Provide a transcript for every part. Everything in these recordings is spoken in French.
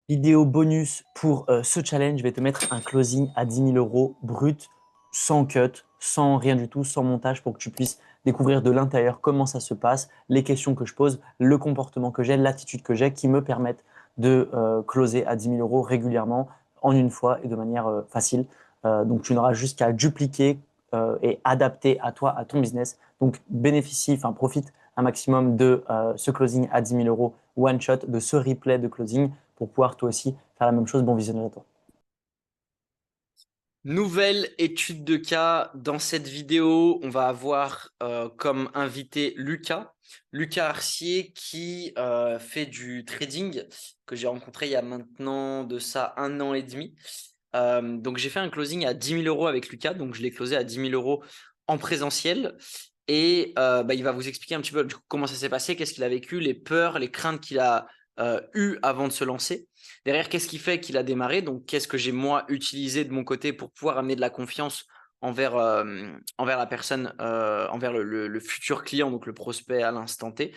Vidéo bonus pour ce challenge, je vais te mettre un closing à 10 000 euros brut, sans cut, sans rien du tout, sans montage pour que tu puisses découvrir de l'intérieur comment ça se passe, les questions que je pose, le comportement que j'ai, l'attitude que j'ai qui me permettent de closer à 10 000 euros régulièrement en une fois et de manière facile. Donc tu n'auras juste qu'à dupliquer et adapter à toi, à ton business. Donc bénéficie, enfin profite un maximum de ce closing à 10 000 euros one shot, de ce replay de closing pour pouvoir toi aussi faire la même chose. Bon visionnage à toi. Nouvelle étude de cas. Dans cette vidéo, on va avoir comme invité Lucas. Lucas Arcier qui fait du trading que j'ai rencontré il y a maintenant de ça 1 an et demi. Donc j'ai fait un closing à 10 000 euros avec Lucas. Donc je l'ai closé à 10 000 euros en présentiel. Et il va vous expliquer un petit peu du coup, comment ça s'est passé, qu'est-ce qu'il a vécu, les peurs, les craintes qu'il a eues avant de se lancer. Derrière, qu'est-ce qui fait qu'il a démarré? Donc, qu'est-ce que j'ai moi utilisé de mon côté pour pouvoir amener de la confiance envers la personne, envers le futur client, donc le prospect à l'instant T.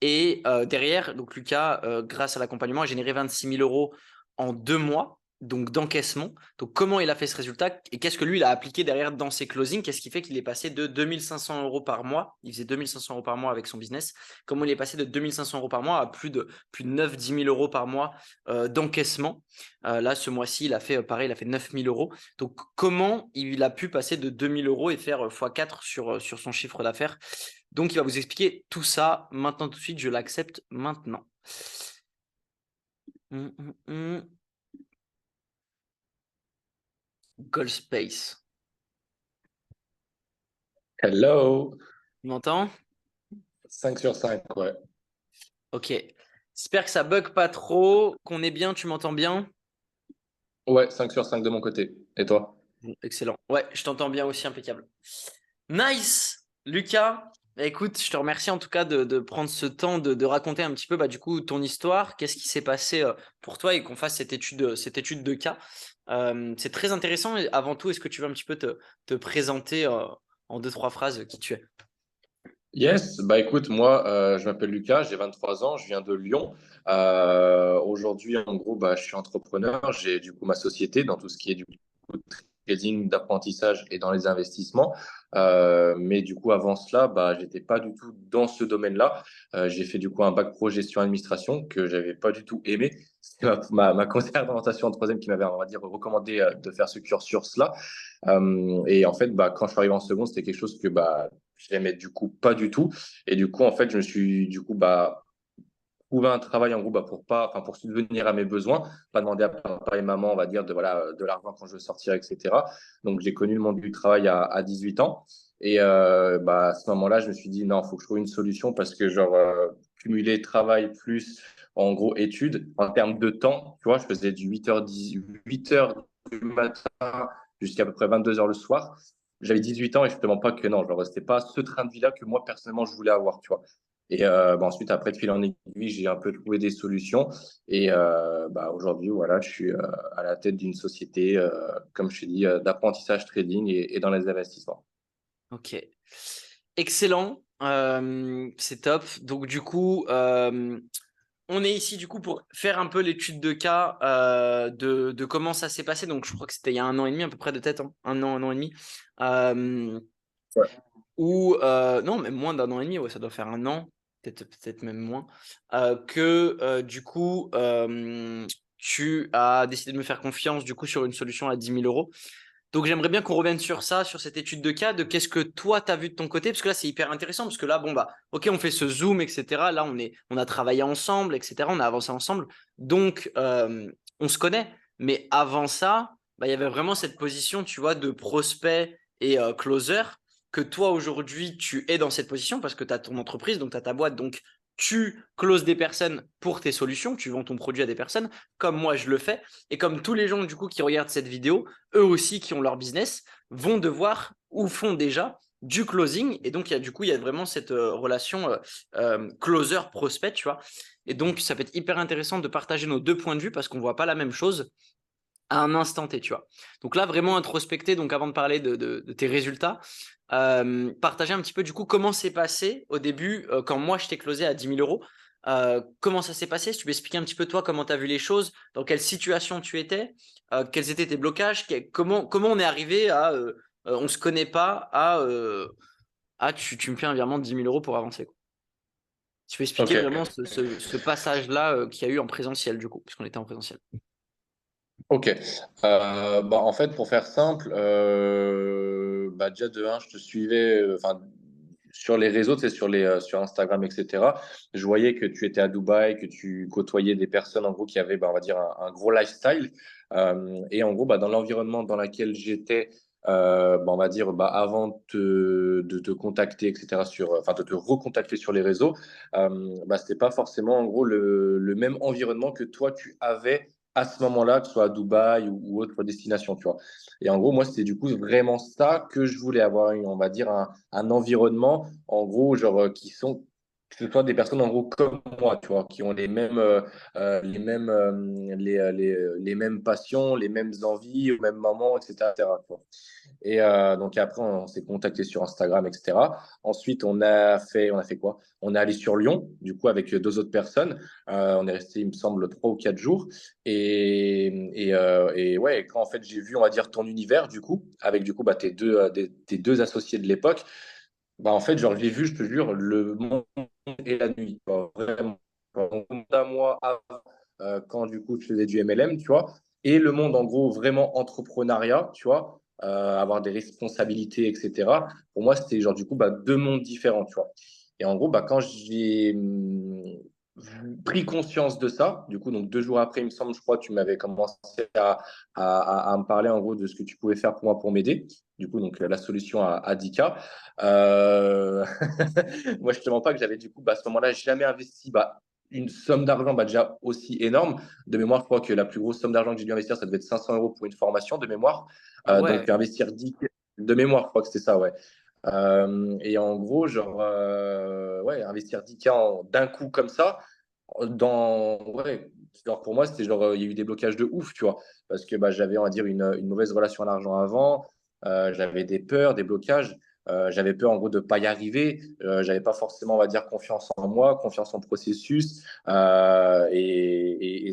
Et derrière, donc Lucas, grâce à l'accompagnement, a généré 26 000 euros en 2 mois, donc d'encaissement. Donc comment il a fait ce résultat et qu'est-ce que lui il a appliqué derrière dans ses closings? Qu'est-ce qui fait qu'il est passé de 2500 euros par mois? Il faisait 2500 euros par mois avec son business. Comment il est passé de 2500 euros par mois à plus de 9 10 000 euros par mois d'encaissement? Là, ce mois-ci, il a fait pareil, il a fait 9 000 euros. Donc comment il a pu passer de 2 000 euros et faire x4 sur son chiffre d'affaires? Donc, il va vous expliquer tout ça maintenant tout de suite. Je l'accepte maintenant. Hum, hum, hum. Gold Space. Hello, Tu m'entends? 5 sur 5, ouais. Ok. J'espère que ça bug pas trop, qu'on est bien, tu m'entends bien? Ouais, 5 sur 5 de mon côté. Et toi? Bon, excellent. Ouais, je t'entends bien aussi, impeccable. Nice, Lucas. Bah, écoute, je te remercie en tout cas de prendre ce temps de raconter un petit peu du coup ton histoire, qu'est-ce qui s'est passé pour toi et qu'on fasse cette étude de cas. C'est très intéressant. Et avant tout, est-ce que tu veux un petit peu te présenter en deux, trois phrases qui tu es? Yes, bah écoute, moi, je m'appelle Lucas, j'ai 23 ans, je viens de Lyon. Aujourd'hui, en gros, bah, je suis entrepreneur, j'ai du coup ma société dans tout ce qui est du coup, trading, d'apprentissage et dans les investissements. Mais du coup, avant cela, bah, j'étais pas du tout dans ce domaine-là. J'ai fait du coup un bac pro gestion administration que j'avais pas du tout aimé. C'est ma conseillère d'orientation en troisième qui m'avait, on va dire, recommandé de faire ce cursus-là. Et en fait, bah, quand je suis arrivé en seconde, c'était quelque chose que bah, j'aimais du coup pas du tout. Et du coup, en fait, je me suis du coup bah, trouvé un travail en gros bah, pour pas, enfin pour subvenir à mes besoins, pas demander à papa et maman, on va dire, de voilà de l'argent quand je veux sortir, etc. Donc j'ai connu le monde du travail à 18 ans. Et bah, à ce moment-là, je me suis dit non, il faut que je trouve une solution parce que genre cumuler travail plus en gros études en termes de temps, tu vois, je faisais du 8h du matin jusqu'à peu près 22 heures le soir. J'avais 18 ans et je ne te mens pas que non, genre, c'était pas ce train de vie-là que moi, personnellement, je voulais avoir, tu vois. Et bah, ensuite, après, de fil en aiguille, j'ai un peu trouvé des solutions. Et bah, aujourd'hui, voilà, je suis à la tête d'une société, comme je t'ai dit, d'apprentissage trading et dans les investissements. Ok. Excellent. C'est top. Donc, du coup, on est ici du coup pour faire un peu l'étude de cas de comment ça s'est passé. Donc, je crois que c'était il y a 1 an et demi à peu près de tête, hein. 1 an et demi. Euh, Ouais. ou non, même moins d'1 an et demi, ouais, ça doit faire 1 an, peut-être même moins, que du coup, tu as décidé de me faire confiance du coup sur une solution à 10 000 euros. Donc j'aimerais bien qu'on revienne sur ça, sur cette étude de cas, de qu'est-ce que toi tu as vu de ton côté, parce que là c'est hyper intéressant, parce que là, bon bah, ok, on fait ce zoom, etc. Là, on a travaillé ensemble, etc. On a avancé ensemble, donc on se connaît. Mais avant ça, bah, il y avait vraiment cette position, tu vois, de prospect et closer, que toi aujourd'hui tu es dans cette position parce que tu as ton entreprise, donc tu as ta boîte, donc tu closes des personnes pour tes solutions, tu vends ton produit à des personnes, comme moi je le fais, et comme tous les gens du coup qui regardent cette vidéo, eux aussi qui ont leur business, vont devoir ou font déjà du closing. Et donc, il y a vraiment cette relation closer-prospect, tu vois. Et donc, ça peut être hyper intéressant de partager nos deux points de vue parce qu'on ne voit pas la même chose à un instant T, tu vois. Donc là, vraiment introspecter, donc avant de parler de tes résultats, partager un petit peu du coup comment c'est passé au début quand moi je t'ai closé à 10 000 euros. Comment ça s'est passé? Si tu peux expliquer un petit peu toi comment tu as vu les choses, dans quelle situation tu étais, quels étaient tes blocages, comment on est arrivé à on se connaît pas à tu me fais un virement de 10 000 euros pour avancer, quoi. Tu peux expliquer vraiment Ok. ce passage-là qu'il y a eu en présentiel du coup, puisqu'on était en présentiel. Ok. En fait, pour faire simple, déjà de un, je te suivais, enfin, sur les réseaux, tu sais, sur Instagram, etc. Je voyais que tu étais à Dubaï, que tu côtoyais des personnes, en gros, qui avaient, on va dire, un gros lifestyle. Et en gros, dans l'environnement dans lequel j'étais, on va dire, avant de te contacter, etc., enfin, de te recontacter sur les réseaux, c'était pas forcément, en gros, le même environnement que toi, tu avais à ce moment-là, que ce soit à Dubaï ou autre destination, tu vois. Et en gros, moi, c'était du coup vraiment ça que je voulais avoir, on va dire, un environnement, en gros, genre, que ce soit des personnes, en gros, comme moi, tu vois, qui ont les mêmes passions, les mêmes envies, au même moment, etc., etc., tu vois. Et donc après, on s'est contacté sur Instagram, etc. Ensuite, on a fait quoi? On est allé sur Lyon, du coup, avec deux autres personnes. On est resté, il me semble, 3 ou 4 jours. Et ouais, quand en fait j'ai vu, on va dire, ton univers, du coup, avec du coup tes deux associés de l'époque, en fait, genre, j'ai vu, je te jure, le monde et la nuit, quoi, vraiment. Mon monde à moi avant, quand du coup je faisais du MLM, tu vois, et le monde en gros vraiment entrepreneuriat, tu vois, avoir des responsabilités, etc. Pour moi, c'était genre du coup deux mondes différents, tu vois. Et en gros, quand j'ai pris conscience de ça, du coup, donc 2 jours après, il me semble, je crois, tu m'avais commencé à me parler en gros de ce que tu pouvais faire pour moi pour m'aider. Du coup, donc la solution à 10K. Euh, Moi, je te mens pas que j'avais du coup, à ce moment-là, jamais investi une somme d'argent déjà aussi énorme. De mémoire, je crois que la plus grosse somme d'argent que j'ai dû investir, ça devait être 500 euros pour une formation de mémoire. Ah Donc, ouais. investir 10 de mémoire, je crois que c'était ça, ouais. Et en gros, genre, ouais, investir 10K d'un coup comme ça, ouais, genre pour moi, c'était genre, il y a eu des blocages de ouf, tu vois, parce que j'avais, on va dire, une mauvaise relation à l'argent avant, j'avais des peurs, des blocages, j'avais peur en gros de pas y arriver, j'avais pas forcément, on va dire, confiance en moi, confiance en processus, et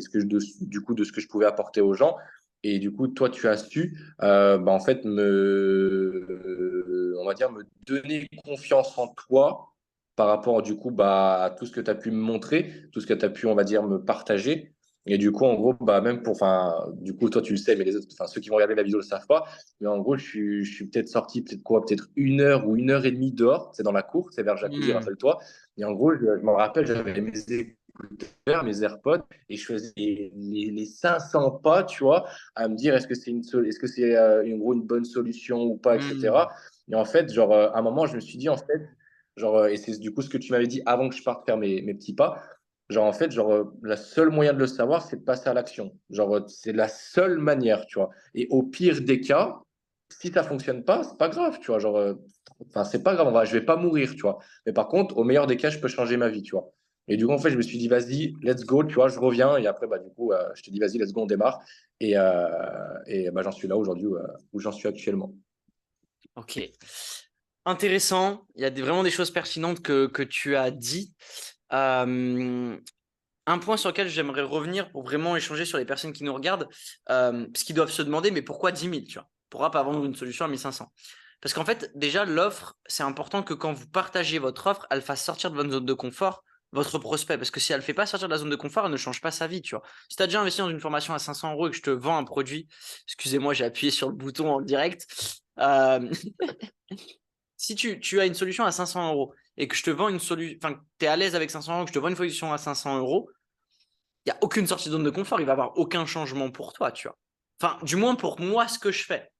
du coup, de ce que je pouvais apporter aux gens. Et du coup, toi, tu as su, en fait, on va dire, me donner confiance en toi par rapport, du coup, à tout ce que tu as pu me montrer, tout ce que tu as pu, on va dire, me partager. Et du coup, en gros, même enfin, du coup, toi, tu le sais, mais les autres, enfin, ceux qui vont regarder la vidéo ne le savent pas. Mais en gros, je suis peut-être sorti, peut-être 1 heure ou 1 heure et demie dehors, c'est dans la cour, c'est vers Jacuzzi, Hmm. rappelle-toi. Et en gros, je me rappelle, j'avais mes écouteurs, mes AirPods, et je faisais les 500 pas, tu vois, à me dire est-ce que c'est une bonne solution ou pas, Hmm. etc. Et en fait, genre, à un moment, je me suis dit, en fait, genre, et c'est du coup ce que tu m'avais dit avant que je parte faire mes petits pas. Genre, en fait, genre, la seule moyen de le savoir, c'est de passer à l'action. Genre, c'est la seule manière, tu vois. Et au pire des cas, si ça fonctionne pas, c'est pas grave, tu vois. Genre, enfin, c'est pas grave, je vais pas mourir, tu vois. Mais par contre, au meilleur des cas, je peux changer ma vie, tu vois. Et du coup, en fait, je me suis dit, vas-y, let's go, tu vois, je reviens. Et après, du coup, je te dis, vas-y, let's go, on démarre. Et j'en suis là aujourd'hui où j'en suis actuellement. Ok. Intéressant. Il y a vraiment des choses pertinentes que tu as dit. Euh, un point sur lequel j'aimerais revenir pour vraiment échanger sur les personnes qui nous regardent, parce qu'ils doivent se demander, mais pourquoi 10 000, tu vois? Pourquoi pas vendre une solution à 1 500? Parce qu'en fait, déjà, l'offre, c'est important que quand vous partagez votre offre, elle fasse sortir de votre zone de confort votre prospect. Parce que si elle ne fait pas sortir de la zone de confort, elle ne change pas sa vie, tu vois. Si tu as déjà investi dans une formation à 500 euros et que je te vends un produit, excusez-moi, j'ai appuyé sur le bouton en direct. Euh, si tu as une solution à 500 euros et que je te vends une solution, enfin, tu es à l'aise avec 500 euros, que je te vends une solution à 500 euros, il n'y a aucune sortie de zone de confort, il va y avoir aucun changement pour toi, tu vois. Enfin, du moins pour moi, ce que je fais,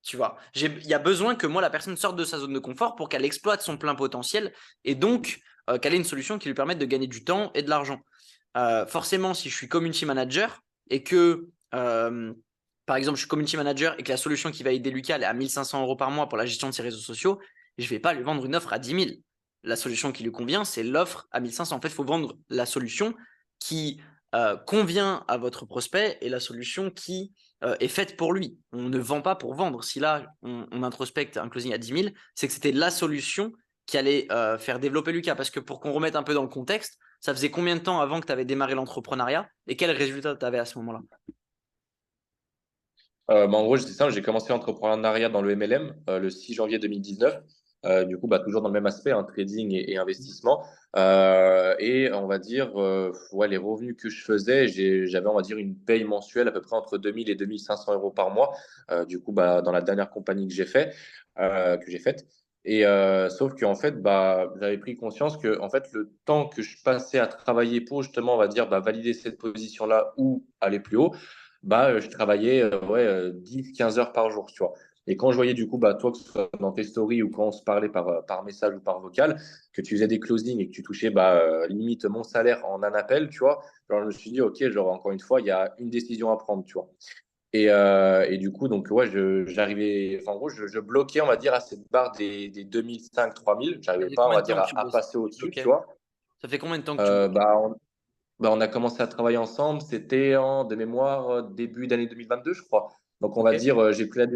tu vois. Il y a besoin que moi, la personne sorte de sa zone de confort pour qu'elle exploite son plein potentiel et donc qu'elle ait une solution qui lui permette de gagner du temps et de l'argent. Forcément, si je suis community manager et que, par exemple, je suis community manager et que la solution qui va aider Lucas elle est à 1 500 euros par mois pour la gestion de ses réseaux sociaux, je ne vais pas lui vendre une offre à 10 000. La solution qui lui convient, c'est l'offre à 1 500. En fait, il faut vendre la solution qui convient à votre prospect et la solution qui est faite pour lui. On ne vend pas pour vendre. Si là, on introspecte un closing à 10 000, c'est que c'était la solution qui allait faire développer Lucas. Parce que pour qu'on remette un peu dans le contexte, Ça faisait combien de temps avant que tu avais démarré l'entrepreneuriat et quels résultats tu avais à ce moment-là? En gros, c'est simple, j'ai commencé l'entrepreneuriat dans le MLM le 6 janvier 2019. Du coup, toujours dans le même aspect, hein, trading et investissement. Et on va dire, ouais, les revenus que je faisais, j'avais, on va dire, une paye mensuelle à peu près entre 2000 et 2500 euros par mois. Du coup, dans la dernière compagnie que j'ai faite. Et sauf qu'en fait, j'avais pris conscience que en fait, le temps que je passais à travailler pour justement, on va dire, valider cette position-là ou aller plus haut, je travaillais ouais, 10-15 heures par jour, tu vois. Et quand je voyais du coup, toi, que ce soit dans tes stories ou quand on se parlait par message ou par vocal, que tu faisais des closings et que tu touchais limite mon salaire en un appel, tu vois, genre, je me suis dit, OK, genre, encore une fois, il y a une décision à prendre, tu vois. Et du coup, donc, ouais, j'arrivais, enfin, en gros, je bloquais, on va dire, à cette barre des 2005-3000. Ça J'arrivais fait pas, on combien va de temps dire, que tu à bosses? passer au-dessus, Ok. tu vois. Ça fait combien de temps que tu Euh, bosses? bah, on, on a commencé à travailler ensemble, c'était de mémoire début d'année 2022, je crois. Donc, on Ok. va dire, j'ai pris la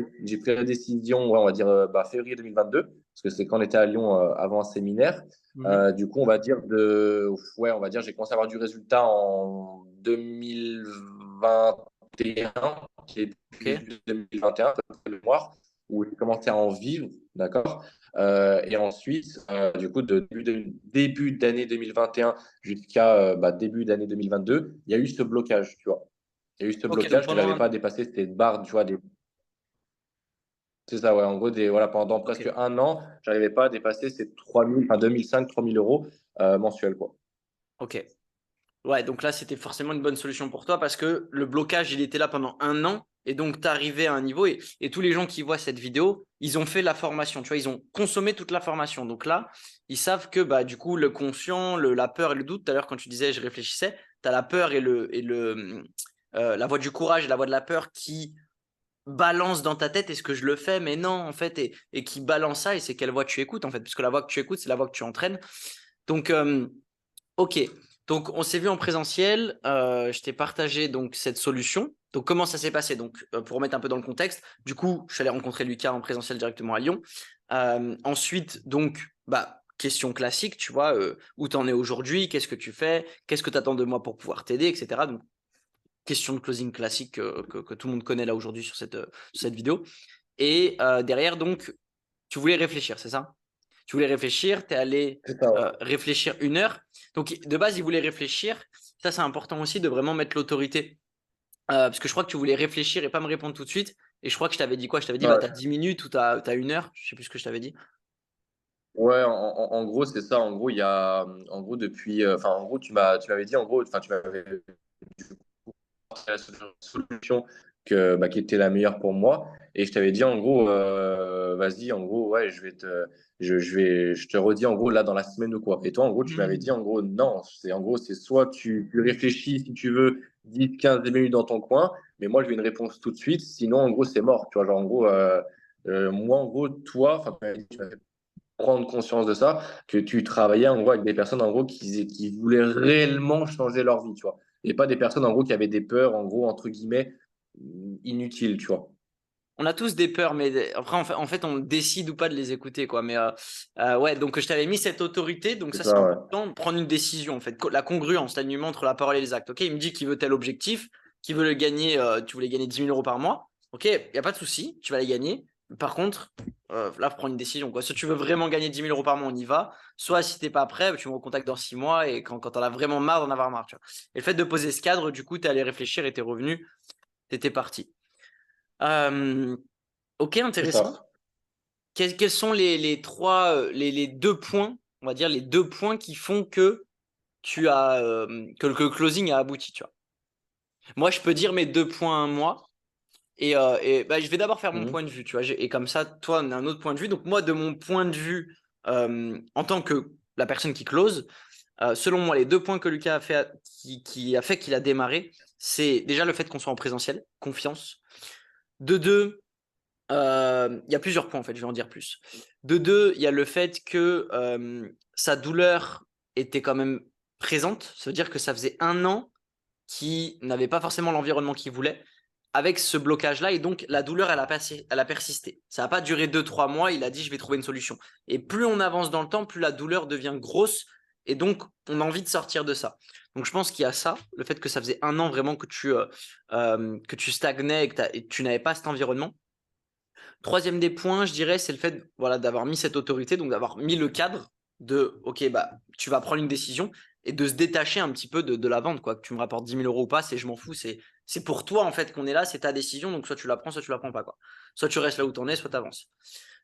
décision, ouais, on va dire, février 2022, parce que c'est quand on était à Lyon avant un séminaire. Mhm. Du coup, ouais, on va dire, j'ai commencé à avoir du résultat en 2021, Ok. début 2021, à peu près le mois, où j'ai commencé à en vivre, d'accord? Et ensuite, du coup, de début d'année 2021 jusqu'à début d'année 2022, il y a eu ce blocage, tu vois. Il y a eu ce Ok, donc blocage que pendant j'arrivais un... pas à dépasser, c'était une barre, tu vois, c'est ça, ouais, en gros, voilà, pendant Ok. presque un an, j'arrivais pas à dépasser ces 3000, enfin 2005, 3000 euros mensuels, quoi. Ok. Ouais, donc là, c'était forcément une bonne solution pour toi parce que le blocage, il était là pendant un an. Et donc, tu arrivé à un niveau et tous les gens qui voient cette vidéo, ils ont fait la formation, tu vois, ils ont consommé toute la formation. Donc là, ils savent que du coup, le conscient, la peur et le doute, tout à l'heure, quand tu disais je réfléchissais, tu as la peur la voix du courage et la voix de la peur qui balance dans ta tête, est-ce que je le fais? Mais non, en fait, et qui balance ça, et c'est quelle voix tu écoutes, en fait, parce que la voix que tu écoutes, c'est la voix que tu entraînes. Donc, ok, donc on s'est vu en présentiel, je t'ai partagé donc cette solution. Donc comment ça s'est passé? Donc pour remettre un peu dans le contexte, du coup je suis allé rencontrer Lucas en présentiel directement à Lyon. Ensuite donc question classique, tu vois, où t'en es aujourd'hui, qu'est-ce que tu fais, qu'est-ce que tu attends de moi pour pouvoir t'aider, etc. Donc question de closing classique que tout le monde connaît là aujourd'hui sur cette vidéo. Et derrière donc tu voulais réfléchir, c'est ça? Tu voulais réfléchir, tu es allé C'est ça, ouais. réfléchir 1 heure. Donc, de base, il voulait réfléchir. Ça, c'est important aussi de vraiment mettre l'autorité. Parce que je crois que tu voulais réfléchir et pas me répondre tout de suite. Et je crois que je t'avais dit quoi? Je t'avais dit, tu as Ouais. 10 minutes ou tu as 1 heure. Je sais plus ce que je t'avais dit. Ouais, en gros, c'est ça. En gros, en gros, depuis, enfin, en gros, tu m'avais dit, en gros, enfin, tu m'avais la solution qui était la meilleure pour moi. Et je t'avais dit, en gros, vas-y, en gros, ouais, je te redis, en gros, là, dans la semaine ou quoi. Et toi, en gros, tu m'avais dit, Mhm. en gros, non, en gros, c'est soit tu réfléchis, si tu veux, 10, 15 minutes dans ton coin, mais moi, je veux une réponse tout de suite. Sinon, en gros, c'est mort. Tu vois, genre, en gros, moi, en gros, toi, enfin, tu m'avais dit, prendre conscience de ça, que tu travaillais en gros avec des personnes en gros qui voulaient réellement changer leur vie, tu vois. Et pas des personnes en gros qui avaient des peurs en gros entre guillemets inutiles, tu vois. On a tous des peurs, mais après, en fait, on décide ou pas de les écouter, quoi. Mais ouais, donc je t'avais mis cette autorité, donc C'est ça, c'est ça, ouais. important, de prendre une décision, en fait. La congruence, l'alignement entre la parole et les actes. Ok, il me dit qu'il veut tel objectif, qu'il veut le gagner, tu voulais gagner 10 000 euros par mois. Ok, il n'y a pas de souci, tu vas les gagner. Par contre, là, faut prendre une décision, quoi. Soit tu veux vraiment gagner 10 000 euros par mois, on y va. Soit si t'es pas prêt, tu me recontactes dans 6 mois et quand t'en as vraiment marre d'en avoir marre, tu vois. Et le fait de poser ce cadre, du coup, t'es allé réfléchir et t'es revenu, t'étais parti. Euh, ok, C'est intéressant. ça. Quels sont les 2 points, on va dire les 2 points qui font que que le closing a abouti, tu vois. Moi, je peux dire mes 2 points moi et je vais d'abord faire mon point Mhm. de vue, tu vois. Et comme ça, toi, on a un autre point de vue. Donc moi, de mon point de vue, en tant que la personne qui close, selon moi, les 2 points que Lucas a fait, qui a fait qu'il a démarré, c'est déjà le fait qu'on soit en présentiel, confiance. De deux, il y a plusieurs points en fait, je vais en dire plus. De deux, il y a le fait que sa douleur était quand même présente. Ça veut dire que ça faisait un an qu'il n'avait pas forcément l'environnement qu'il voulait avec ce blocage-là. Et donc, la douleur, elle a persisté. Ça n'a pas duré 2, 3 mois. Il a dit, je vais trouver une solution. Et plus on avance dans le temps, plus la douleur devient grosse Et donc, on a envie de sortir de ça. Donc, je pense qu'il y a ça, le fait que ça faisait 1 an vraiment que tu stagnais et que tu n'avais pas cet environnement. Troisième des points, je dirais, c'est le fait voilà, d'avoir mis cette autorité, donc d'avoir mis le cadre de OK, bah, tu vas prendre une décision et de se détacher un petit peu de la vente. Quoi. Que tu me rapportes 10 000 euros ou pas, je m'en fous. C'est pour toi en fait qu'on est là, c'est ta décision. Donc soit tu la prends, soit tu la prends pas. Quoi. Soit tu restes là où tu en es, soit tu avances.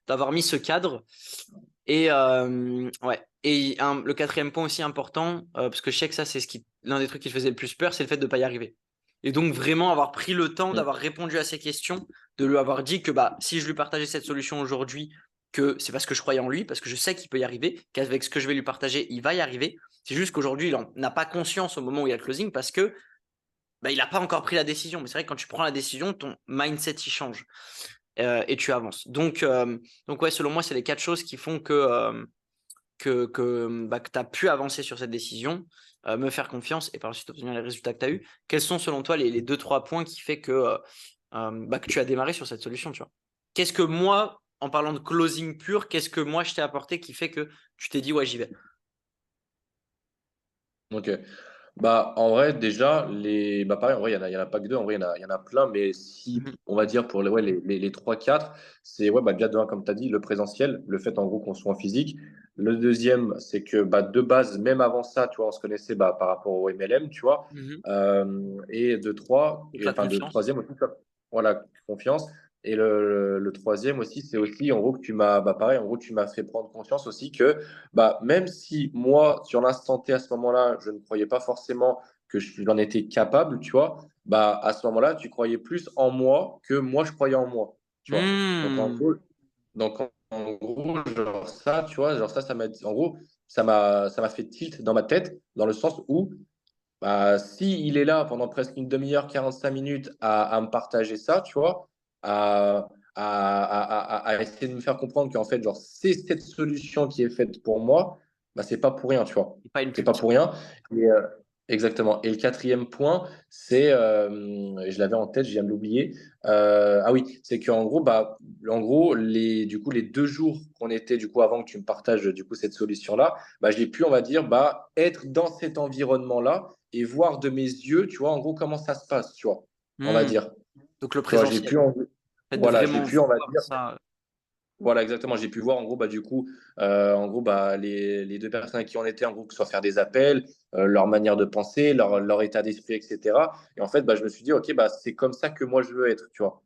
D'avoir mis ce cadre. Et, ouais. Et le quatrième point aussi important, parce que je sais que ça, c'est l'un des trucs qui te faisait le plus peur, c'est le fait de ne pas y arriver. Et donc vraiment avoir pris le temps d'avoir répondu à ces questions, de lui avoir dit que bah, si je lui partageais cette solution aujourd'hui, que c'est parce que je croyais en lui, parce que je sais qu'il peut y arriver, qu'avec ce que je vais lui partager, il va y arriver. C'est juste qu'aujourd'hui, il n'a pas conscience au moment où il y a le closing parce que bah, il n'a pas encore pris la décision. Mais c'est vrai que quand tu prends la décision, ton mindset il change et tu avances. Donc ouais, selon moi, c'est les 4 choses qui font que tu as pu avancer sur cette décision, me faire confiance et par la suite obtenir les résultats que tu as eu. Quels sont selon toi les 2-3 points qui fait que tu as démarré sur cette solution, tu vois? Qu'est-ce que moi, en parlant de closing pur, qu'est-ce que moi je t'ai apporté qui fait que tu t'es dit ouais, j'y vais? Ok. Bah, en vrai, déjà, pareil, en vrai, il y en a pas que deux, en vrai, il y en a plein, mais si, Mhm. on va dire, pour ouais, les 3-4, c'est ouais, bah, déjà, de un, comme tu as dit, le présentiel, le fait, en gros, qu'on soit en physique. Le deuxième, c'est que bah, de base, même avant ça, tu vois, on se connaissait bah, par rapport au MLM, tu vois. Mhm. Et de trois, Donc et, la enfin, de confiance. troisième aussi, voilà, confiance. Et le troisième aussi, c'est aussi, en gros, que tu m'as, bah, pareil, en gros, tu m'as fait prendre conscience aussi que bah, même si moi, sur l'instant T, à ce moment-là, je ne croyais pas forcément que j'en étais capable, tu vois, bah, à ce moment-là, tu croyais plus en moi que moi, je croyais en moi, tu vois. Hmm. Donc, en gros, genre ça, tu vois, genre ça m'a, en gros, ça m'a fait tilt dans ma tête, dans le sens où, bah, si il est là pendant presque une demi-heure, 45 minutes à me partager ça, tu vois, à essayer de me faire comprendre qu'en fait, genre, c'est cette solution qui est faite pour moi, bah, c'est pas pour rien, tu vois. Et pas une C'est pub pas pour TikTok. rien. Et, exactement. Et le quatrième point, c'est, je l'avais en tête, je viens de l'oublier. Ah oui, c'est qu'en gros, bah, en gros, du coup, les 2 jours qu'on était, du coup, avant que tu me partages, du coup, cette solution-là, bah, j'ai pu, on va dire, bah, être dans cet environnement-là et voir de mes yeux, tu vois, en gros, comment ça se passe, tu vois, on va Hmm. dire. Donc le Tu vois, j'ai présentiel. pu, Le fait de voilà, j'ai vraiment pu, on va voir dire, ça. voilà, exactement, j'ai pu voir, en gros, bah, du coup, en gros, bah, les deux personnes qui en étaient, en gros, que ce soit faire des appels, leur manière de penser, leur état d'esprit, etc. Et en fait, bah, je me suis dit, OK, bah, c'est comme ça que moi, je veux être, tu vois.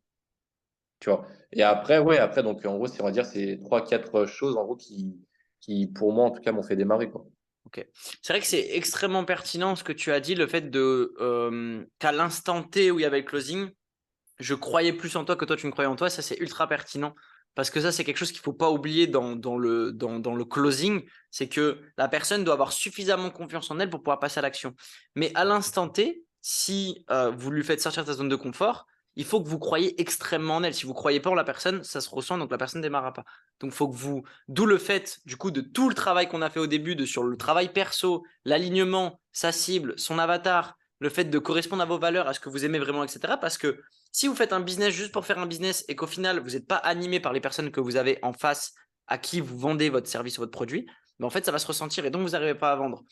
Tu vois. Et après, ouais, après, donc, en gros, on va dire, c'est 3, 4 choses, en gros, qui, pour moi, en tout cas, m'ont fait démarrer, quoi. Ok. C'est vrai que c'est extrêmement pertinent ce que tu as dit, le fait qu'à l'instant T où il y avait le closing, je croyais plus en toi que toi tu me croyais en toi. Ça, c'est ultra pertinent. Parce que ça, c'est quelque chose qu'il ne faut pas oublier dans le closing. C'est que la personne doit avoir suffisamment confiance en elle pour pouvoir passer à l'action. Mais à l'instant T, si vous lui faites sortir de sa zone de confort, il faut que vous croyiez extrêmement en elle. Si vous ne croyez pas en la personne, ça se ressent, donc la personne ne démarrera pas. Donc, faut que vous. D'où le fait, du coup, de tout le travail qu'on a fait au début, sur le travail perso, l'alignement, sa cible, son avatar, le fait de correspondre à vos valeurs, à ce que vous aimez vraiment, etc. Parce que si vous faites un business juste pour faire un business et qu'au final, vous n'êtes pas animé par les personnes que vous avez en face à qui vous vendez votre service ou votre produit, ben en fait, ça va se ressentir et donc vous n'arrivez pas à vendre.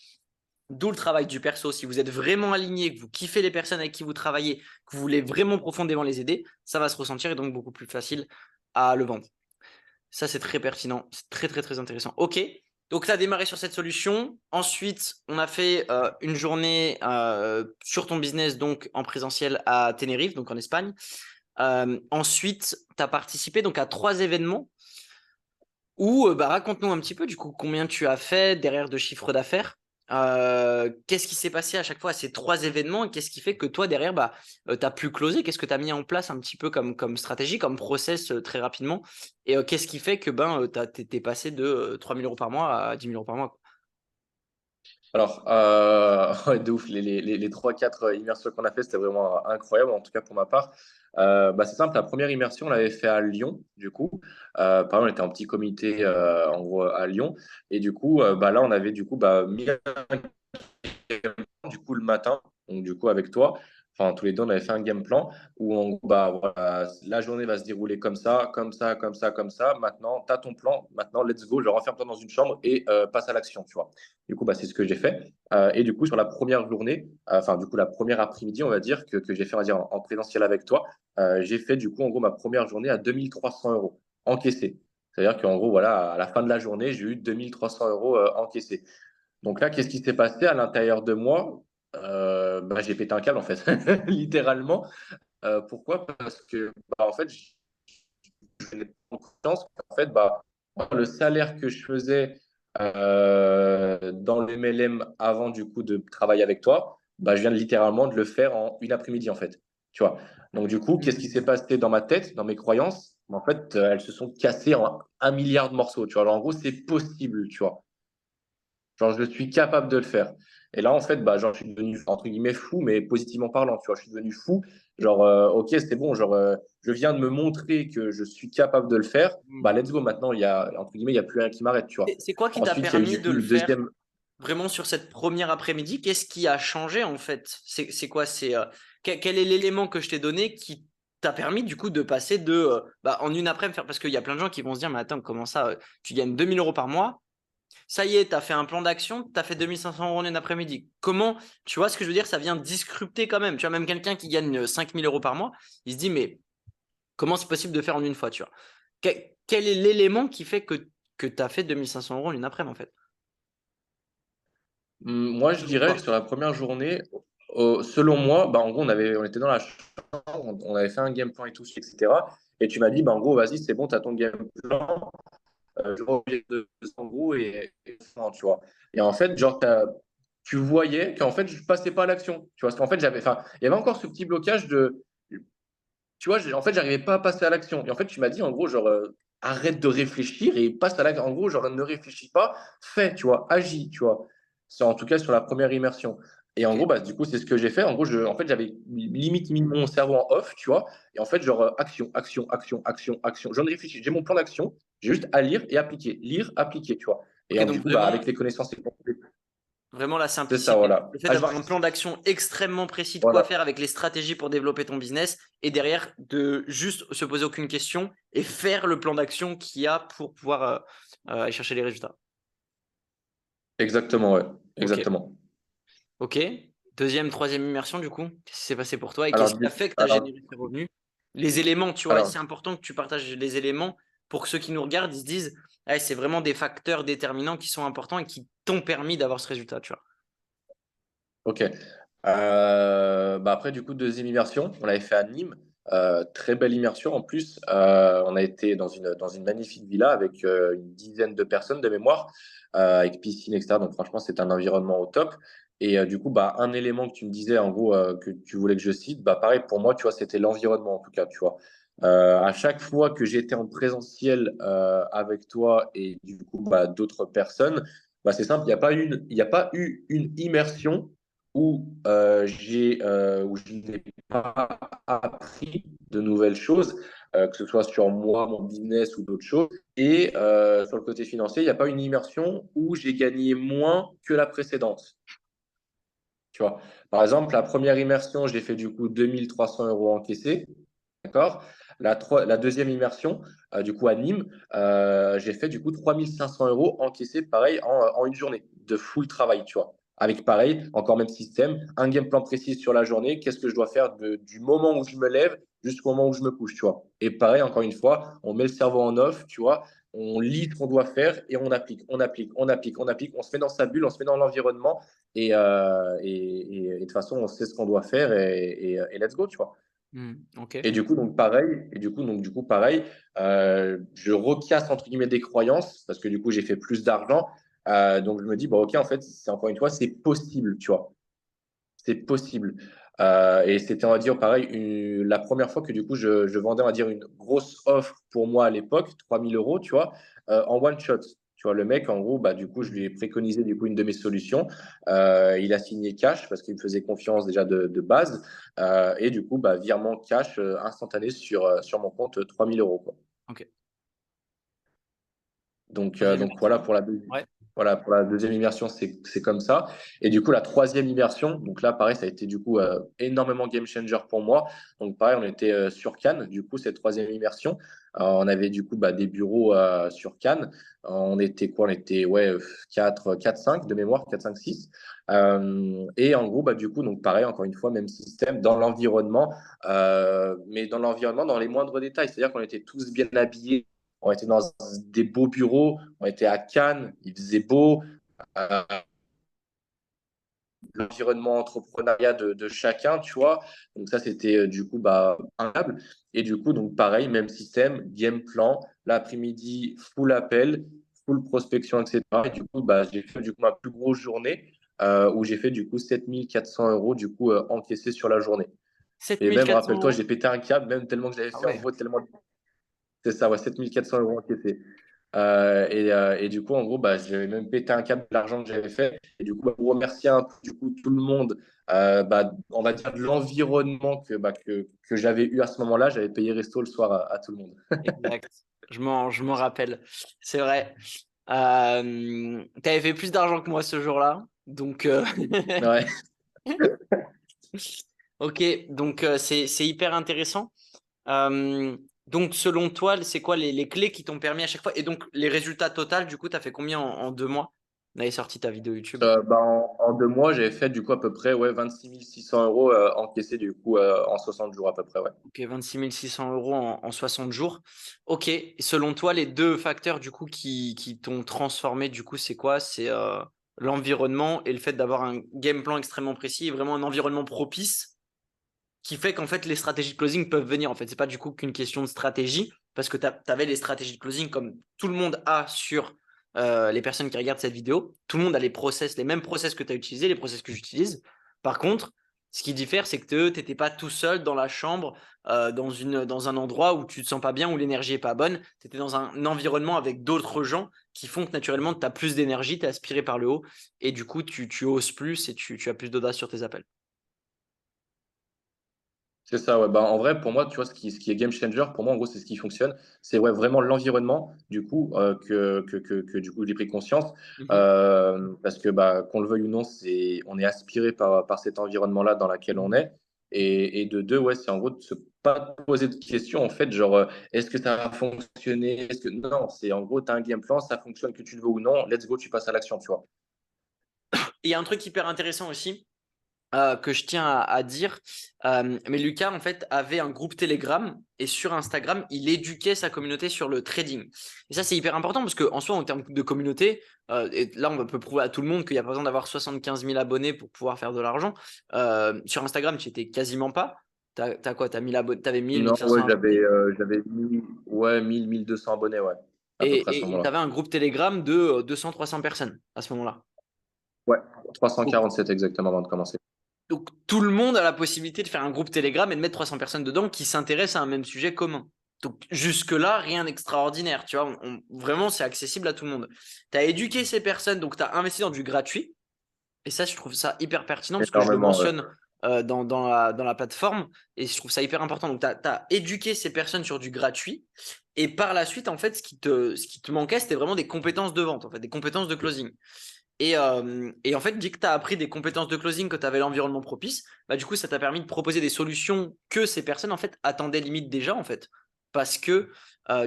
D'où le travail du perso. Si vous êtes vraiment aligné, que vous kiffez les personnes avec qui vous travaillez, que vous voulez vraiment profondément les aider, ça va se ressentir et donc beaucoup plus facile à le vendre. Ça, c'est très pertinent. C'est très, très, très intéressant. OK. Donc, tu as démarré sur cette solution. Ensuite, on a fait une journée sur ton business, donc en présentiel à Tenerife, donc en Espagne. Ensuite, tu as participé donc à 3 événements où, bah, raconte-nous un petit peu, du coup, combien tu as fait derrière de chiffre d'affaires. Qu'est-ce qui s'est passé à chaque fois à ces 3 événements et qu'est-ce qui fait que toi, derrière, bah, tu as pu closer? Qu'est-ce que tu as mis en place un petit peu comme stratégie, comme process très rapidement? Et qu'est-ce qui fait que ben, tu es passé de 3 000 euros par mois à 10 000 euros par mois, quoi? Alors, ouais, de ouf, les 3, 4 immersions qu'on a fait, c'était vraiment incroyable, en tout cas pour ma part. Bah, c'est simple, la première immersion, on l'avait fait à Lyon, du coup. Pareil, on était en petit comité, en gros, à Lyon. Et du coup, bah, là, on avait du coup bah, mis du coup le matin, donc du coup avec toi. enfin tous les deux, on avait fait un game plan où en gros, bah, voilà, la journée va se dérouler comme ça, comme ça, comme ça, comme ça. Maintenant, tu as ton plan. Maintenant, let's go, je renferme-toi dans une chambre et passe à l'action, tu vois. Du coup, bah, c'est ce que j'ai fait. Et du coup, sur la première journée, enfin, du coup, la première après-midi, on va dire, que j'ai fait, on va dire, en présentiel avec toi, j'ai fait, du coup, en gros, ma première journée à 2300 € encaissés. C'est-à-dire qu'en gros, voilà, à la fin de la journée, j'ai eu 2300 € encaissés. Donc là, qu'est-ce qui s'est passé à l'intérieur de moi? Bah, j'ai pété un câble, en fait, littéralement. Pourquoi? Parce que, bah, en fait, je n'ai pas conscience qu'en fait, bah, le salaire que je faisais dans le MLM avant du coup de travailler avec toi, bah, je viens littéralement de le faire en une après-midi, en fait. Tu vois. Donc, du coup, qu'est-ce qui s'est passé dans ma tête, dans mes croyances? En fait, elles se sont cassées en 1 milliard de morceaux. Tu vois. Alors, en gros, c'est possible, tu vois. Genre, je suis capable de le faire. Et là, en fait, bah, genre, je suis devenu, entre guillemets, fou, mais positivement parlant, tu vois, je suis devenu fou. Genre, OK, c'est bon, genre, je viens de me montrer que je suis capable de le faire. Bah, let's go, maintenant, il y a, entre guillemets, il n'y a plus rien qui m'arrête, tu vois. C'est quoi qui t'a Ensuite, il y a eu permis du de coup le le faire deuxième. vraiment sur cette première après-midi? Qu'est-ce qui a changé en fait? C'est quoi? Quel est l'élément que je t'ai donné qui t'a permis du coup de passer de bah, en une après-midi faire? Parce qu'il y a plein de gens qui vont se dire, mais attends, comment ça, tu gagnes 2000 € par mois? Ça y est, tu as fait un plan d'action, tu as fait 2500 € en une après-midi. Comment, tu vois ce que je veux dire? Ça vient disrupter quand même. Tu vois, même quelqu'un qui gagne 5000 € par mois, il se dit, mais comment c'est possible de faire en une fois, tu vois? Quel est l'élément qui fait que tu as fait 2500 € en une après-midi en fait? Moi, je Selon dirais que toi. sur la première journée, selon moi, bah, en gros, on était dans la chambre, on avait fait un game plan et tout, etc. Et tu m'as dit, bah, en gros, vas-y, c'est bon, tu as ton game plan. Je vois de en gros tu vois. Et en fait, genre, tu voyais qu'en fait, je passais pas à l'action. Tu vois, parce qu'en fait, enfin, il y avait encore ce petit blocage de, tu vois, en fait, j'arrivais pas à passer à l'action. Et en fait, tu m'as dit, en gros, genre, arrête de réfléchir et passe à l'action. En gros, genre, ne réfléchis pas, fais, tu vois, agis, tu vois. C'est en tout cas sur la première immersion. Et en Ok. gros, bah, du coup, c'est ce que j'ai fait. En gros, en fait, j'avais limite mis mon cerveau en off, tu vois. Et en fait, genre, action, action, action, action, action. J'en réfléchis. J'ai mon plan d'action. J'ai juste à lire et appliquer. Lire, appliquer, tu vois. Et Ok, du donc coup, bah, vraiment, avec les connaissances, vraiment la c'est ça, simplicité. voilà. Le fait d'avoir un plan d'action extrêmement précis de quoi Voilà. faire avec les stratégies pour développer ton business et derrière de juste se poser aucune question et faire le plan d'action qu'il y a pour pouvoir aller chercher les résultats. Exactement, ouais. Ok, Exactement. ok. Deuxième, troisième immersion, du coup, qu'est-ce qui s'est passé pour toi et Alors, qu'est-ce qui a fait que tu as alors, généré ces revenus? Les éléments, tu vois, et alors, c'est important que tu partages les éléments pour que ceux qui nous regardent, ils se disent, ah, c'est vraiment des facteurs déterminants qui sont importants et qui t'ont permis d'avoir ce résultat, tu vois. ok. Bah après, du coup, deuxième immersion, on l'avait fait à Nîmes. Très belle immersion en plus. On a été dans une magnifique villa avec une dizaine de personnes de mémoire, avec piscine, etc. Donc franchement, c'est un environnement au top. Et du coup, bah, un élément que tu me disais, en gros, que tu voulais que je cite, bah, pareil, pour moi, tu vois, c'était l'environnement, en tout cas, tu vois. À chaque fois que j'étais en présentiel avec toi et du coup, bah, d'autres personnes, bah, c'est simple, il n'y a pas eu une immersion où je n'ai pas appris de nouvelles choses, que ce soit sur moi, mon business ou d'autres choses. Et sur le côté financier, il n'y a pas une immersion où j'ai gagné moins que la précédente. Tu vois. Par exemple, la première immersion, j'ai fait du coup 2300 € encaissés. D'accord. La deuxième immersion, du coup à Nîmes, j'ai fait du coup 3500 € encaissés, pareil, en une journée de full travail, tu vois. Avec pareil, encore même système, un game plan précis sur la journée, qu'est-ce que je dois faire du moment où je me lève jusqu'au moment où je me couche, tu vois. Et pareil, encore une fois, on met le cerveau en off, tu vois, on lit ce qu'on doit faire et on applique, on applique, on applique, on applique, on se met dans sa bulle, on se met dans l'environnement et de toute façon, on sait ce qu'on doit faire et let's go, tu vois. Ok. Et du coup, donc pareil, pareil, je recasse entre guillemets des croyances parce que du coup, j'ai fait plus d'argent. Donc je me dis, bon, ok, en fait, c'est encore une fois, c'est possible, tu vois, c'est possible. Et c'était, on va dire, pareil, la première fois que du coup, je vendais, on va dire, une grosse offre pour moi à l'époque, 3000 €, tu vois, en one shot. Tu vois, le mec, en gros, bah, du coup, je lui ai préconisé du coup une de mes solutions. Il a signé cash parce qu'il me faisait confiance déjà de base. Et du coup, bah, virement cash instantané sur mon compte 3000 € quoi. Ok. Donc, Troisième donc voilà immersion. pour la deuxième. Ouais. Voilà, pour la deuxième immersion, c'est comme ça. Et du coup, la troisième immersion, donc là, pareil, ça a été du coup énormément game changer pour moi. Donc, pareil, on était sur Cannes, du coup, cette troisième immersion. On avait du coup des bureaux sur Cannes. On était quoi? On était ouais, 4, 5 de mémoire, 4, 5, 6. Et en gros, du coup, donc pareil, encore une fois, même système dans l'environnement, mais dans l'environnement, dans les moindres détails. C'est-à-dire qu'on était tous bien habillés. On était dans des beaux bureaux, on était à Cannes, il faisait beau. Euh, L'environnement entrepreneuriat de chacun, tu vois. Donc ça, c'était du coup incroyable. Et du coup, donc pareil, même système, game plan, l'après-midi, full appel, full prospection, etc. Et du coup, j'ai fait du coup ma plus grosse journée où j'ai fait du coup 7 400 € du coup encaissés sur la journée. Et même, 7400 rappelle-toi, euros. j'ai pété un câble, même tellement que j'avais Ah fait en ouais. gros tellement. C'est ça, ouais, 7 400 € encaissés. Et du coup, en gros, j'avais même pété un câble de l'argent que j'avais fait. Et du coup, pour remercier un peu du coup, tout le monde, on va dire de l'environnement que j'avais eu à ce moment-là, j'avais payé resto le soir à tout le monde. Exact. Je m'en rappelle. C'est vrai. Tu avais fait plus d'argent que moi ce jour-là. Donc, Ouais. ok. Donc, c'est hyper intéressant. Donc, selon toi, c'est quoi les clés qui t'ont permis à chaque fois? Et donc, les résultats total, du coup, tu as fait combien en 2 mois? On avait sorti ta vidéo YouTube. En 2 mois, j'avais fait du coup à peu près 26 600 € encaissés du coup en 60 jours à peu près. Ouais. Ok, 26 600 euros en 60 jours. Ok. Et selon toi, les deux facteurs du coup qui t'ont transformé, du coup, c'est quoi? C'est l'environnement et le fait d'avoir un game plan extrêmement précis et vraiment un environnement propice qui fait qu'en fait les stratégies de closing peuvent venir. En fait, c'est pas du coup qu'une question de stratégie parce que tu avais les stratégies de closing comme tout le monde a sur les personnes qui regardent cette vidéo. Tout le monde a les process, les mêmes process que tu as utilisés, les process que j'utilise. Par contre, ce qui diffère, c'est que tu n'étais pas tout seul dans la chambre, dans un endroit où tu te sens pas bien, où l'énergie est pas bonne. Tu étais dans un environnement avec d'autres gens qui font que naturellement, tu as plus d'énergie, tu es aspiré par le haut et du coup, tu oses plus et tu as plus d'audace sur tes appels. C'est ça, ouais. En vrai, pour moi, tu vois, ce qui est game changer, pour moi, en gros, c'est ce qui fonctionne. C'est ouais, vraiment l'environnement, du coup, que du coup, j'ai pris conscience. Mhm. Parce que, qu'on le veuille ou non, on est aspiré par cet environnement-là dans lequel on est. Et de deux, ouais, c'est en gros de se pas poser de questions, en fait, genre, est-ce que ça va fonctionner? Est-ce que... Non, c'est en gros, tu as un game plan, ça fonctionne, que tu le veux ou non, let's go, tu passes à l'action, tu vois. Il y a un truc hyper intéressant aussi que je tiens à dire. Mais Lucas, en fait, avait un groupe Telegram et sur Instagram, il éduquait sa communauté sur le trading. Et ça, c'est hyper important parce qu'en soi, en termes de communauté, et là, on peut prouver à tout le monde qu'il n'y a pas besoin d'avoir 75 000 abonnés pour pouvoir faire de l'argent. Sur Instagram, tu étais quasiment pas. T'as quoi? T'as 1000 abonnés, t'avais 1000, Non, ouais, 1500 abonnés. j'avais 1000, 1200 abonnés, ouais, à peu près à ce Et tu moment-là. avais un groupe Telegram de 200-300 personnes à ce moment-là. Ouais, 347 exactement avant de commencer. Donc, tout le monde a la possibilité de faire un groupe Telegram et de mettre 300 personnes dedans qui s'intéressent à un même sujet commun. Donc, jusque-là, rien d'extraordinaire. Tu vois, vraiment, c'est accessible à tout le monde. Tu as éduqué ces personnes, donc tu as investi dans du gratuit. Et ça, je trouve ça hyper pertinent parce que je le Énormément, ouais. mentionne dans la plateforme. Et je trouve ça hyper important. Donc, tu as éduqué ces personnes sur du gratuit. Et par la suite, en fait, ce qui te manquait, c'était vraiment des compétences de vente, en fait, des compétences de closing. Et en fait, dès que tu as appris des compétences de closing, que tu avais l'environnement propice, du coup, ça t'a permis de proposer des solutions que ces personnes en fait attendaient limite déjà en fait, parce que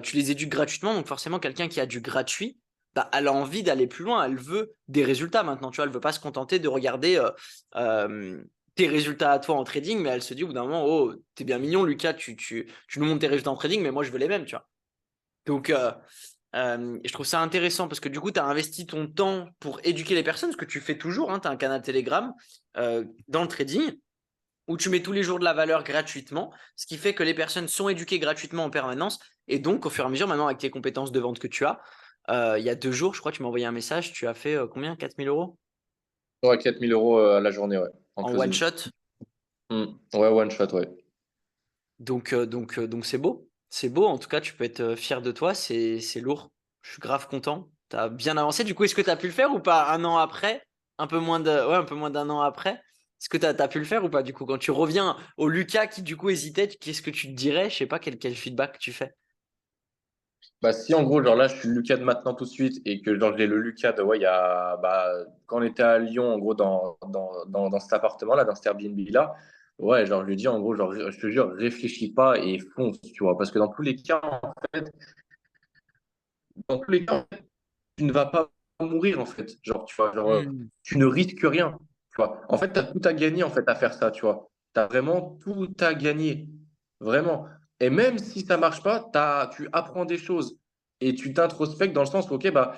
tu les éduques gratuitement. Donc forcément, quelqu'un qui a du gratuit, elle a envie d'aller plus loin. Elle veut des résultats maintenant. Tu vois, elle veut pas se contenter de regarder tes résultats à toi en trading, mais elle se dit au bout d'un moment, oh, t'es bien mignon, Lucas, tu nous montres tes résultats en trading, mais moi je veux les mêmes, tu vois. Donc et je trouve ça intéressant parce que du coup, tu as investi ton temps pour éduquer les personnes, ce que tu fais toujours. Tu as un canal Telegram dans le trading où tu mets tous les jours de la valeur gratuitement, ce qui fait que les personnes sont éduquées gratuitement en permanence. Et donc, au fur et à mesure, maintenant, avec tes compétences de vente que tu as, il y a 2 jours, je crois, tu m'as envoyé un message, tu as fait combien? 4000 € Ouais, 4000 € à la journée, ouais, en en one closing. shot. Ouais, one shot, ouais. Donc c'est beau. C'est beau. En tout cas, tu peux être fier de toi. C'est lourd. Je suis grave content. Tu as bien avancé. Du coup, est-ce que tu as pu le faire ou pas un an après? Un peu moins d'un an après. Est-ce que tu as pu le faire ou pas? Du coup, quand tu reviens au Lucas qui, du coup, hésitait, qu'est-ce que tu te dirais? Je sais pas quel feedback tu fais. Bah, si en gros, genre là, je suis le Lucas de maintenant tout de suite et que genre j'ai le Lucas de, ouais, il y a, bah, quand on était à Lyon, en gros, dans cet appartement-là, dans cet Airbnb-là, ouais, genre je lui dis, en gros, genre, je te jure, réfléchis pas et fonce, tu vois, parce que dans tous les cas, dans tous les cas, tu ne vas pas mourir, en fait, genre, tu vois, genre, Hmm. tu ne risques rien, tu vois. En fait, tu as tout à gagner, en fait, à faire ça, tu vois. Tu as vraiment tout à gagner, vraiment. Et même si ça marche pas, tu apprends des choses et tu t'introspectes dans le sens où, ok, bah,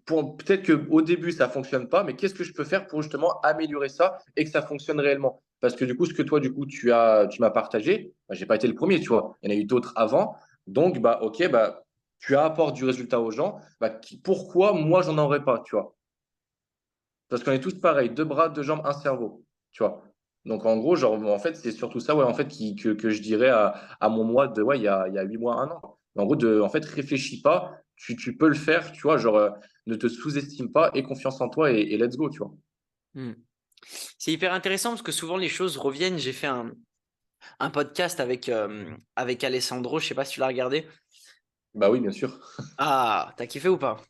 peut-être qu'au début, ça fonctionne pas, mais qu'est-ce que je peux faire pour justement améliorer ça et que ça fonctionne réellement? Parce que du coup, ce que toi, du coup, tu m'as partagé, bah, j'ai pas été le premier, tu vois. Il y en a eu d'autres avant. Donc, bah, ok, bah, tu apportes du résultat aux gens. Bah, pourquoi moi, j'en aurais pas, tu vois? Parce qu'on est tous pareils, deux bras, deux jambes, un cerveau, tu vois. Donc, en gros, genre, en fait, c'est surtout ça, ouais, en fait, que je dirais à mon moi de, ouais, il y a 8 mois, un an. En gros, en fait, réfléchis pas, tu peux le faire, tu vois, genre, ne te sous-estime pas, aie confiance en toi et let's go, tu vois. Hmm. C'est hyper intéressant parce que souvent les choses reviennent. J'ai fait un podcast avec Alessandro, je sais pas si tu l'as regardé. Bah oui, bien sûr. Ah, t'as kiffé ou pas?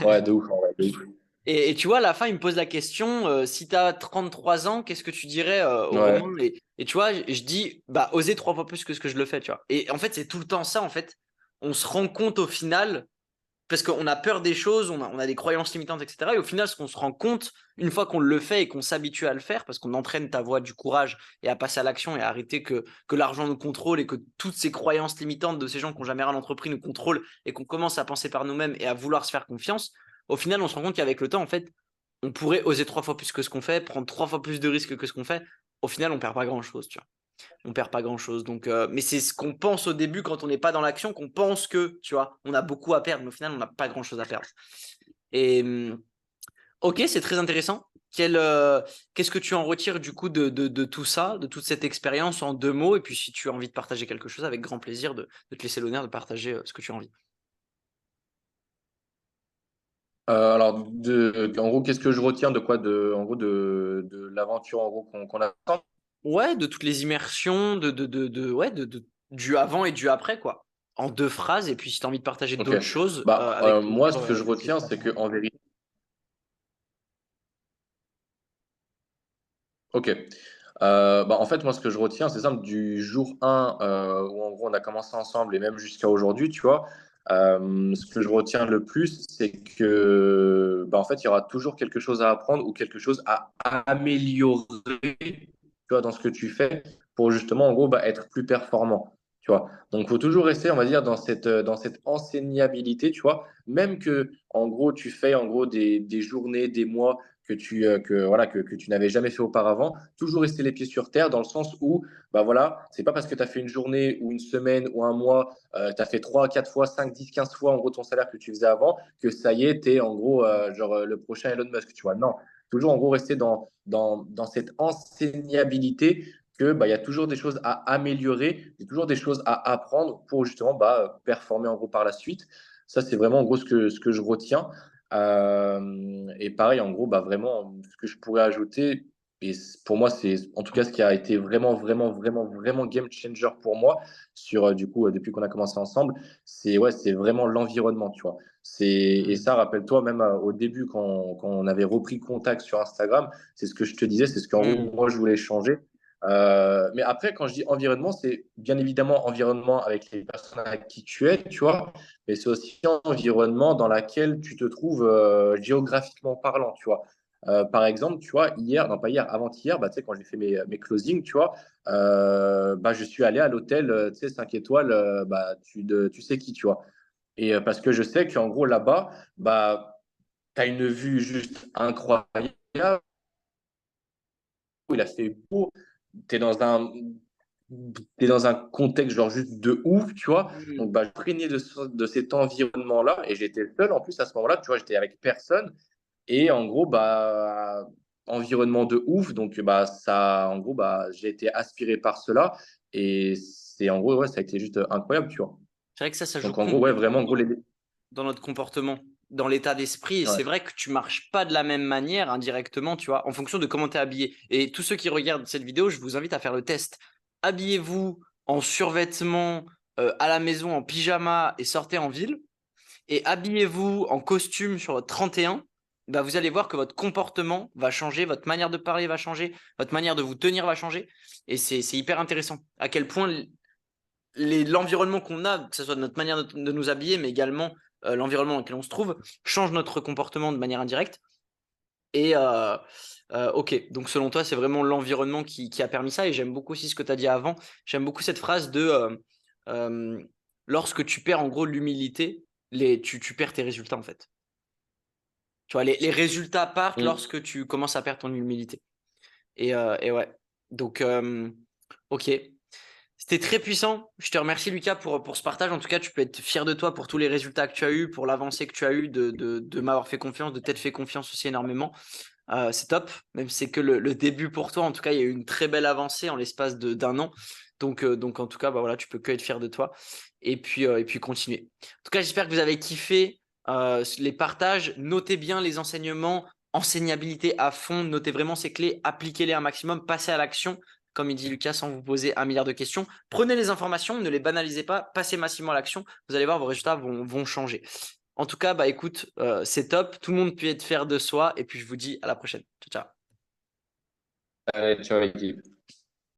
Ouais, de ouf, en vrai, de ouf. Et tu vois, à la fin, il me pose la question, si tu as 33 ans, qu'est-ce que tu dirais aux Ouais. Romains? Et tu vois, je dis, bah, oser 3 fois plus que ce que je le fais, tu vois. Et en fait, c'est tout le temps ça, en fait. On se rend compte au final, parce qu'on a peur des choses, on a des croyances limitantes, etc. Et au final, ce qu'on se rend compte, une fois qu'on le fait et qu'on s'habitue à le faire, parce qu'on entraîne ta voie du courage et à passer à l'action et à arrêter que l'argent nous contrôle et que toutes ces croyances limitantes de ces gens qui n'ont jamais rien entrepris nous contrôlent et qu'on commence à penser par nous-mêmes et à vouloir se faire confiance, au final, on se rend compte qu'avec le temps, en fait, on pourrait oser 3 fois plus que ce qu'on fait, prendre 3 fois plus de risques que ce qu'on fait. Au final, on perd pas grand-chose, tu vois. On perd pas grand-chose. Donc, mais c'est ce qu'on pense au début quand on n'est pas dans l'action, qu'on pense que, tu vois, on a beaucoup à perdre, mais au final, on n'a pas grand-chose à perdre. Et ok, c'est très intéressant. Qu'est-ce que tu en retires du coup de tout ça, de toute cette expérience en 2 mots? Et puis, si tu as envie de partager quelque chose, avec grand plaisir de te laisser l'honneur de partager ce que tu as envie. Alors, en gros, qu'est-ce que je retiens de quoi en gros, de l'aventure en gros, qu'on a. Ouais, de toutes les immersions, ouais, du avant et du après, quoi. En 2 phrases. Et puis, si tu as envie de partager Ok. d'autres choses, Bah, avec moi, plaisir, ce que je n'hésite retiens, pas. c'est que en vérité. Ok. Bah, en fait, moi, ce que je retiens, c'est simple, du jour 1, où en gros, on a commencé ensemble et même jusqu'à aujourd'hui, tu vois, ce que je retiens le plus, c'est que, bah, en fait, il y aura toujours quelque chose à apprendre ou quelque chose à améliorer, tu vois, dans ce que tu fais pour justement, en gros, bah, être plus performant, tu vois. Donc, il faut toujours rester, on va dire, dans cette enseignabilité, tu vois, même que, en gros, tu fais, en gros, des journées, des mois voilà, que tu n'avais jamais fait auparavant, toujours rester les pieds sur terre dans le sens où, bah voilà, c'est pas parce que tu as fait une journée ou une semaine ou un mois, tu as fait 3 4 fois, 5 10 15 fois en gros ton salaire que tu faisais avant, que ça y est, tu es en gros genre le prochain Elon Musk, tu vois. Non, toujours en gros rester dans cette enseignabilité que bah, il y a toujours des choses à améliorer, il y a toujours des choses à apprendre pour justement bah, performer en gros par la suite. Ça, c'est vraiment en gros ce que je retiens. Et pareil, en gros, bah, vraiment, ce que je pourrais ajouter, et pour moi, c'est en tout cas ce qui a été vraiment, vraiment, vraiment, vraiment game changer pour moi, du coup, depuis qu'on a commencé ensemble, c'est ouais, c'est vraiment l'environnement, tu vois. Et Hmm. ça, rappelle-toi, même au début, quand on avait repris contact sur Instagram, c'est ce que je te disais, c'est ce qu'en gros, Hmm. moi, je voulais changer. Mais après, quand je dis environnement, c'est bien évidemment environnement avec les personnes avec qui tu es, tu vois, mais c'est aussi un environnement dans lequel tu te trouves géographiquement parlant, tu vois. Par exemple, tu vois, hier, non pas hier, avant-hier, bah, tu sais, quand j'ai fait mes closings, tu vois, bah, je suis allé à l'hôtel, tu sais, 5 étoiles, bah, tu sais qui, tu vois. Et parce que je sais qu'en gros, là-bas, bah, tu as une vue juste incroyable, il a fait beau, tu es dans un contexte genre juste de ouf, tu vois. Donc, Hmm. bah, je prégnais de cet environnement-là et j'étais seul en plus à ce moment-là, tu vois, j'étais avec personne. Et en gros, bah, environnement de ouf. Donc, bah, ça, en gros, bah, j'ai été aspiré par cela. Et c'est en gros, ouais, ça a été juste incroyable, tu vois. C'est vrai que ça joue Donc, en gros, ouais, vraiment, en gros, dans notre comportement, dans l'état d'esprit. Et ouais. c'est vrai que tu marches pas de la même manière indirectement, tu vois, en fonction de comment tu es habillé. Et tous ceux qui regardent cette vidéo, je vous invite à faire le test. Habillez-vous en survêtement à la maison en pyjama et sortez en ville et habillez-vous en costume sur votre 31, bah, vous allez voir que votre comportement va changer, votre manière de parler va changer, votre manière de vous tenir va changer. Et c'est hyper intéressant à quel point l'environnement qu'on a, que ce soit notre manière de nous habiller, mais également l'environnement dans lequel on se trouve, change notre comportement de manière indirecte. Et ok, donc selon toi, c'est vraiment l'environnement qui a permis ça. Et j'aime beaucoup aussi ce que tu as dit avant. J'aime beaucoup cette phrase de lorsque tu perds en gros l'humilité, tu perds tes résultats en fait. Tu vois, les résultats partent lorsque tu commences à perdre ton humilité. Et ouais, donc ok. C'était très puissant. Je te remercie, Lucas, pour ce partage. En tout cas, tu peux être fier de toi pour tous les résultats que tu as eus, pour l'avancée que tu as eue, de m'avoir fait confiance, de t'être fait confiance aussi énormément. C'est top, même si c'est que le début pour toi. En tout cas, il y a eu une très belle avancée en l'espace d'un an. Donc, en tout cas, bah, voilà, tu peux que être fier de toi et puis continuer. En tout cas, j'espère que vous avez kiffé les partages. Notez bien les enseignements, enseignabilité à fond. Notez vraiment ces clés, appliquez-les un maximum, passez à l'action. Comme il dit Lucas, sans vous poser 1 milliard de questions. Prenez les informations, ne les banalisez pas, passez massivement à l'action. Vous allez voir, vos résultats vont changer. En tout cas, bah écoute, c'est top. Tout le monde peut être fier de soi. Et puis, je vous dis à la prochaine. Ciao, ciao. Allez, ciao l'équipe.